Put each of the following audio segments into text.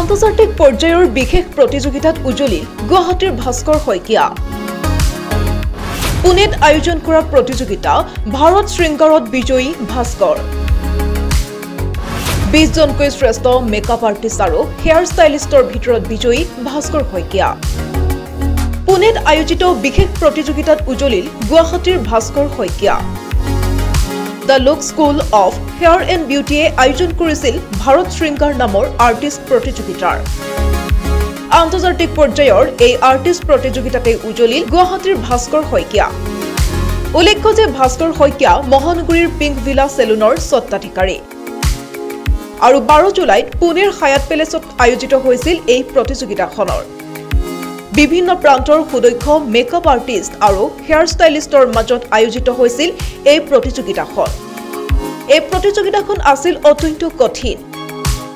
আন্তৰ্জাতিক পৰ্যায়ৰ বিশেষ প্ৰতিযোগিতাত উজলি গুৱাহাটীৰ ভাস্কৰ শইকীয়া। পুনেত আয়োজন কৰা প্ৰতিযোগিতা ভাৰত শৃংগাৰত বিজয়ী ভাস্কৰ। 20 জনকৈ শ্ৰেষ্ঠ মেকআপ আৰ্টিষ্ট আৰু হেয়াৰ ষ্টাইলিষ্টৰ ভিতৰত বিজয়ী ভাস্কৰ শইকীয়া। পুনেত আয়োজিত বিশেষ প্ৰতিযোগিতাত উজলিল গুৱাহাটীৰ Bhaskar Saikia. The Look School of Hair and Beauty আয়োজন কৰিছিল ভাৰত শৃংগাৰ নামৰ আৰ্টিষ্ট প্ৰতিযোগিতাৰ। আন্তৰ্জাতিক পৰ্যায়ৰ এই আৰ্টিষ্ট প্ৰতিযোগিতাতে উজলিল গুৱাহাটীৰ ভাস্কৰ শইকীয়া। উল্লেখ্য যে ভাস্কৰ শইকীয়া মহানগৰীৰ পিংক ভিলা চেলুনৰ স্বত্বাধিকাৰী। আৰু 12 জুলাইত পুনেৰ হায়াত পেলেচত আয়োজিত হৈছিল এই প্ৰতিযোগিতাখনৰ। বিভিন্ন প্ৰান্তৰ সুদক্ষ মেকআপ আৰ্টিষ্ট আৰু হেয়াৰ ষ্টাইলিষ্টৰ মাজত আয়োজিত হৈছিল এই প্ৰতিযোগিতাখন। এই প্ৰতিযোগিতাখন আছিল অত্যন্ত কঠিন।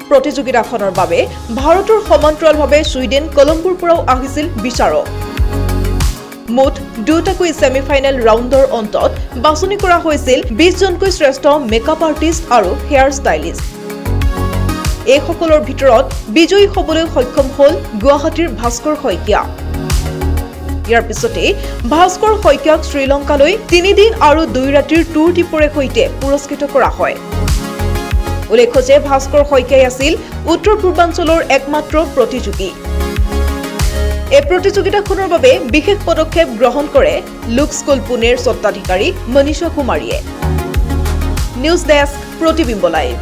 প্ৰতিযোগিতাখনৰ বাবে ভাৰতৰ সমান্তৰালভাৱে ছুইডেন কলম্বোৰ পৰাও আহিছিল বিচাৰক। মুঠ 2টাকৈ ছেমিফাইনেল ৰাউণ্ডৰ অন্তত বাছনি কৰা হৈছিল 20 জনকৈ শ্ৰেষ্ঠ মেকআপ আৰ্টিষ্ট আৰু হেয়াৰ ষ্টাইলিষ্ট। এইসকলৰ ভিতৰত বিজয়ী হ'বলৈ সক্ষম হ'ল গুৱাহাটীৰ ভাস্কৰ শইকীয়া। ইয়াৰ পিছতে ভাস্কৰ শইকীয়াক শ্ৰীলংকালৈ 3 দিন আৰু 2 ৰাতিৰ টুৰ ট্ৰিপৰে সৈতে পুৰস্কৃত কৰা হয়। উল্লেখ্য যে ভাস্কৰ শইকীয়াই আছিল উত্তৰ পূৰ্বাঞ্চলৰ একমাত্ৰ প্ৰতিযোগী। এই প্ৰতিযোগিতাখনৰ বাবে বিশেষ পদক্ষেপ গ্ৰহণ কৰে লুক স্কুল পুনেৰ স্বত্বাধিকাৰী মনীষা কুমাৰীয়ে। নিউজ ডেস্ক প্ৰতিবিম্ব লাইভ।